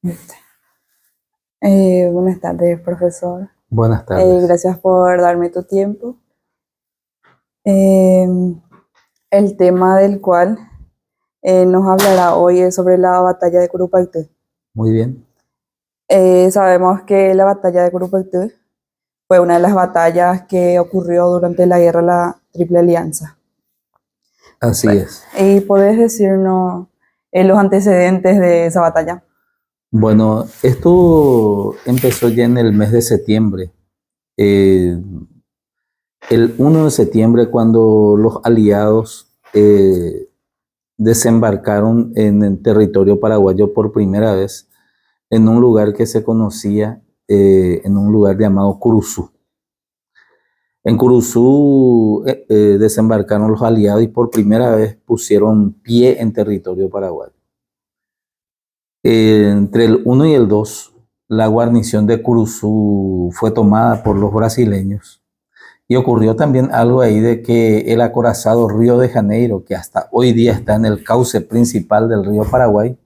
Este. Buenas tardes, profesor. Buenas tardes. Gracias por darme tu tiempo. Eh, el tema del cual nos hablará hoy es sobre la batalla de Curupaytú. Muy bien. Sabemos que la batalla de Curupaytú fue una de las batallas que ocurrió durante la guerra de la Triple Alianza. Así es. ¿Y podés decirnos los antecedentes de esa batalla? Bueno, esto empezó ya en el mes de septiembre. Eh, el 1 de septiembre, cuando los aliados desembarcaron en el territorio paraguayo por primera vez, en un lugar que se conocía, en un lugar llamado Curuzú. En Curuzú desembarcaron los aliados y por primera vez pusieron pie en territorio paraguayo. Entre el 1 y el 2, la guarnición de Curuzú fue tomada por los brasileños. Y ocurrió también algo ahí de que el acorazado Río de Janeiro, que hasta hoy día está en el cauce principal del río Paraguay,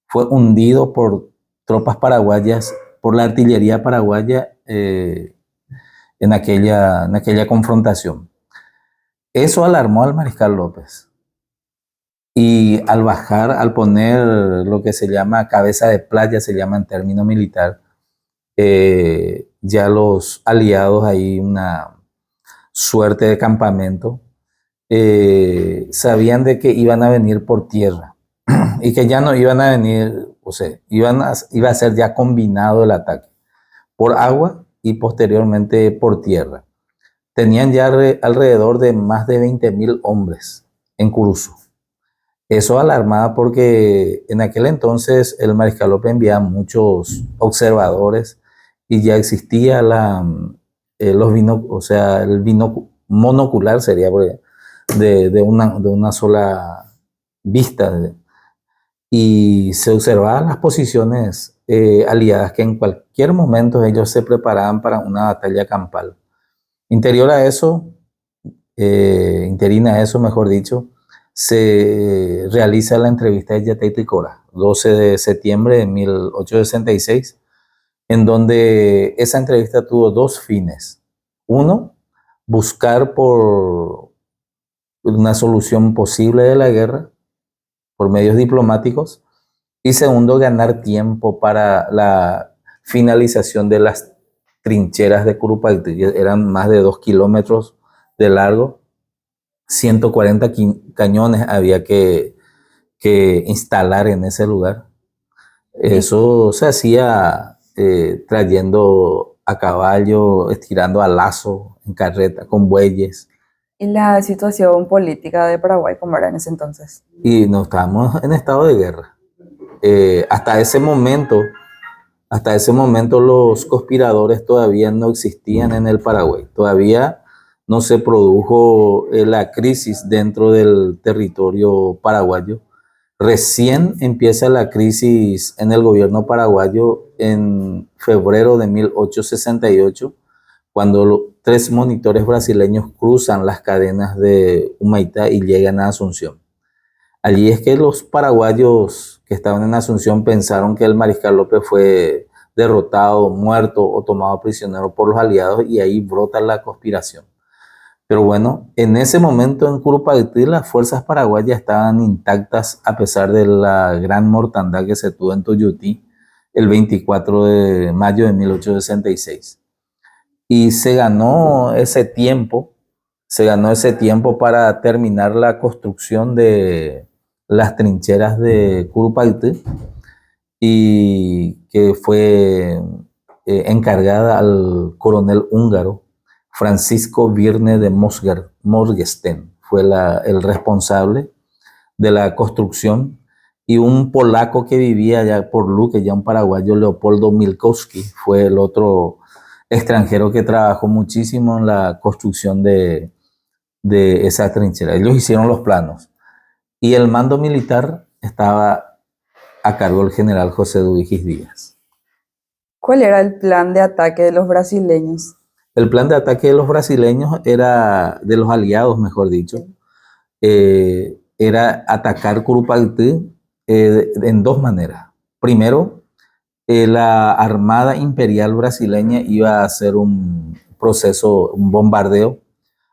fue hundido por tropas paraguayas, por la artillería paraguaya en aquella confrontación. Eso alarmó al mariscal López. Y al bajar, al poner lo que se llama cabeza de playa, se llama en término militar, ya los aliados, ahí una suerte de campamento, sabían de que iban a venir por tierra y que ya no iban a venir, o sea, iba a ser ya combinado el ataque por agua y posteriormente por tierra. Tenían ya alrededor de más de 20.000 hombres en Curuzú. Eso alarmaba porque en aquel entonces el mariscal López enviaba muchos observadores y ya existía el monocular sería de una sola vista. Y se observaban las posiciones aliadas que en cualquier momento ellos se preparaban para una batalla campal. Interina a eso, mejor dicho, se realiza la entrevista de Yateitl Cora, 12 de septiembre de 1866, en donde esa entrevista tuvo dos fines. Uno, buscar por una solución posible de la guerra por medios diplomáticos, y segundo, ganar tiempo para la finalización de las trincheras de Curupaytú. Eran más de 2 kilómetros de largo, 140 cañones había que instalar en ese lugar. Eso se hacía trayendo a caballo, estirando a lazo, en carreta, con bueyes. ¿Y la situación política de Paraguay cómo era en ese entonces? Y no estábamos en estado de guerra. Hasta ese momento los conspiradores todavía no existían en el Paraguay. Todavía no se produjo la crisis dentro del territorio paraguayo. Recién empieza la crisis en el gobierno paraguayo en febrero de 1868, cuando 3 monitores brasileños cruzan las cadenas de Humaitá y llegan a Asunción. Allí es que los paraguayos que estaban en Asunción pensaron que el mariscal López fue derrotado, muerto o tomado prisionero por los aliados, y ahí brota la conspiración. Pero bueno, en ese momento en Curupaytú las fuerzas paraguayas estaban intactas a pesar de la gran mortandad que se tuvo en Tuyutí el 24 de mayo de 1866. Y se ganó ese tiempo para terminar la construcción de las trincheras de Curupaytú, y que fue encargada al coronel húngaro Francisco Virne de Morgenstern. Fue el responsable de la construcción, y un polaco que vivía allá por Luque, ya un paraguayo, Leopoldo Milkowski, fue el otro extranjero que trabajó muchísimo en la construcción de esa trinchera. Ellos hicieron los planos y el mando militar estaba a cargo del general José Duigis Díaz. ¿Cuál era el plan de ataque de los brasileños? El plan de ataque de los brasileños era, de los aliados, mejor dicho, era atacar Curupaytú en dos maneras. Primero, la Armada Imperial brasileña iba a hacer un proceso, un bombardeo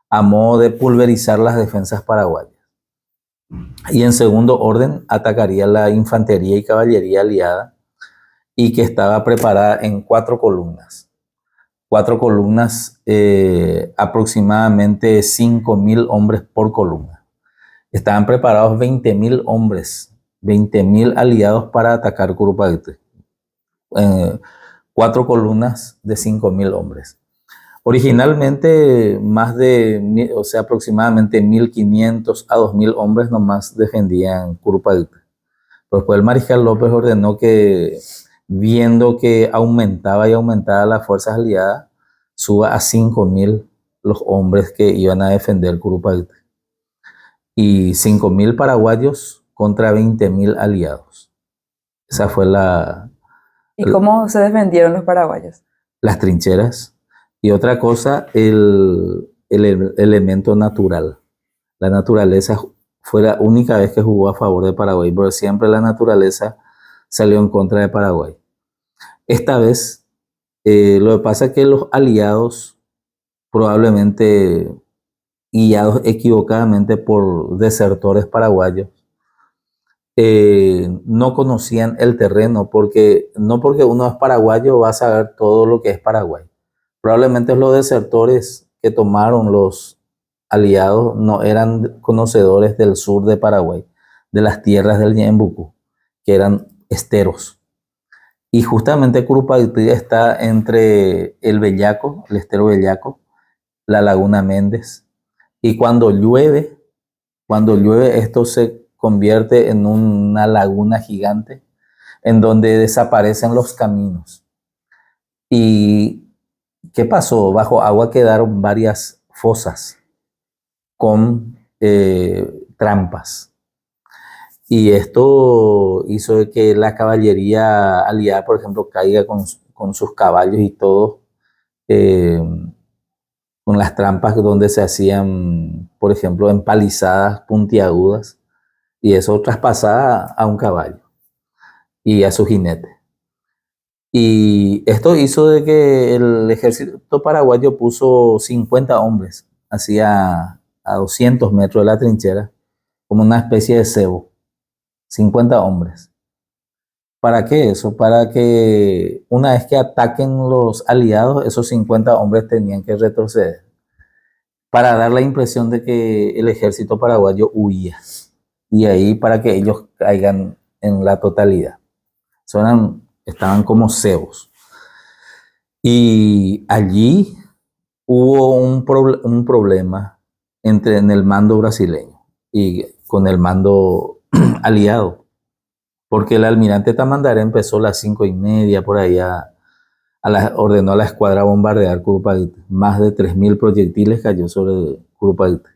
a modo de pulverizar las defensas paraguayas. Y en segundo orden atacaría la infantería y caballería aliada y que estaba preparada en 4 columnas. 4 columnas, aproximadamente 5.000 hombres por columna. Estaban preparados 20.000 hombres, 20.000 aliados para atacar Curupayty. 4 columnas de 5.000 hombres. Originalmente, aproximadamente 1.500 a 2.000 hombres nomás defendían Curupayty. Después el mariscal López ordenó que, viendo que aumentaba y aumentaba las fuerzas aliadas, suba a 5.000 los hombres que iban a defender Curupayty. Y 5.000 paraguayos contra 20.000 aliados. Esa fue ¿Y cómo se defendieron los paraguayos? las trincheras. Y otra cosa, el elemento natural. La naturaleza fue la única vez que jugó a favor de Paraguay, pero siempre la naturaleza salió en contra de Paraguay. Esta vez, lo que pasa es que los aliados, probablemente guiados equivocadamente por desertores paraguayos, no conocían el terreno, no porque uno es paraguayo va a saber todo lo que es Paraguay. Probablemente los desertores que tomaron los aliados no eran conocedores del sur de Paraguay, de las tierras del Ñembucú, que eran esteros. Y justamente Curupayty está entre el Bellaco, el estero Bellaco, la laguna Méndez. Y cuando llueve esto se convierte en una laguna gigante en donde desaparecen los caminos. ¿Y qué pasó? Bajo agua quedaron varias fosas con trampas. Y esto hizo que la caballería aliada, por ejemplo, caiga con sus caballos y todo, con las trampas donde se hacían, por ejemplo, empalizadas puntiagudas, y eso traspasaba a un caballo y a su jinete. Y esto hizo de que el ejército paraguayo puso 50 hombres hacia a 200 metros de la trinchera, como una especie de cebo. 50 hombres. ¿Para qué eso? Para que una vez que ataquen los aliados, esos 50 hombres tenían que retroceder, para dar la impresión de que el ejército paraguayo huía. Y ahí para que ellos caigan en la totalidad. Estaban como cebos. Y allí hubo un problema en el mando brasileño y con el mando aliado, porque el almirante Tamandaré empezó a las 5:30 por allá, ordenó a la escuadra bombardear Curupayty. Más de 3.000 proyectiles cayó sobre Curupayty.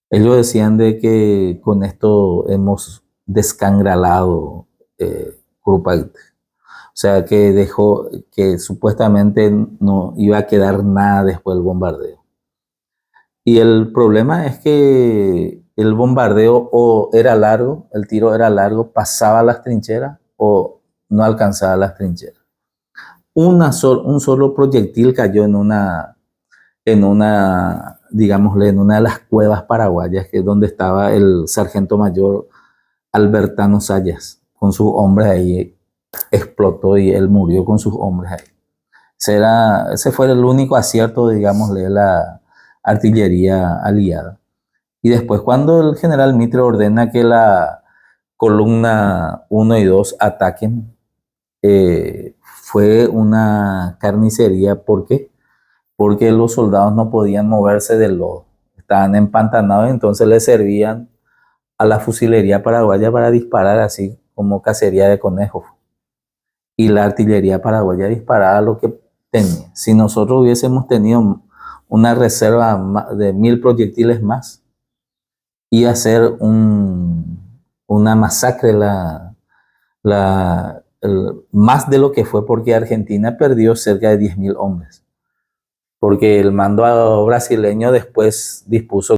Ellos decían de que con esto hemos descangralado Curupayty. O sea, que dejó, que supuestamente no iba a quedar nada después del bombardeo. Y el problema es que el bombardeo o era largo, el tiro era largo, pasaba las trincheras o no alcanzaba las trincheras. Un solo proyectil cayó en una, digámosle, en una de las cuevas paraguayas, que es donde estaba el sargento mayor Albertano Sayas, con sus hombres ahí. Explotó y él murió con sus hombres ahí. Ese fue el único acierto, digámosle, de la artillería aliada. Y después, cuando el general Mitre ordena que la columna 1 y 2 ataquen, fue una carnicería. ¿Por qué? Porque los soldados no podían moverse del lodo, estaban empantanados, entonces les servían a la fusilería paraguaya para disparar así como cacería de conejos. Y la artillería paraguaya disparaba lo que tenía. Si nosotros hubiésemos tenido una reserva de 1.000 proyectiles más, iba a ser una masacre, más de lo que fue, porque Argentina perdió cerca de 10.000 hombres, porque el mando brasileño después dispuso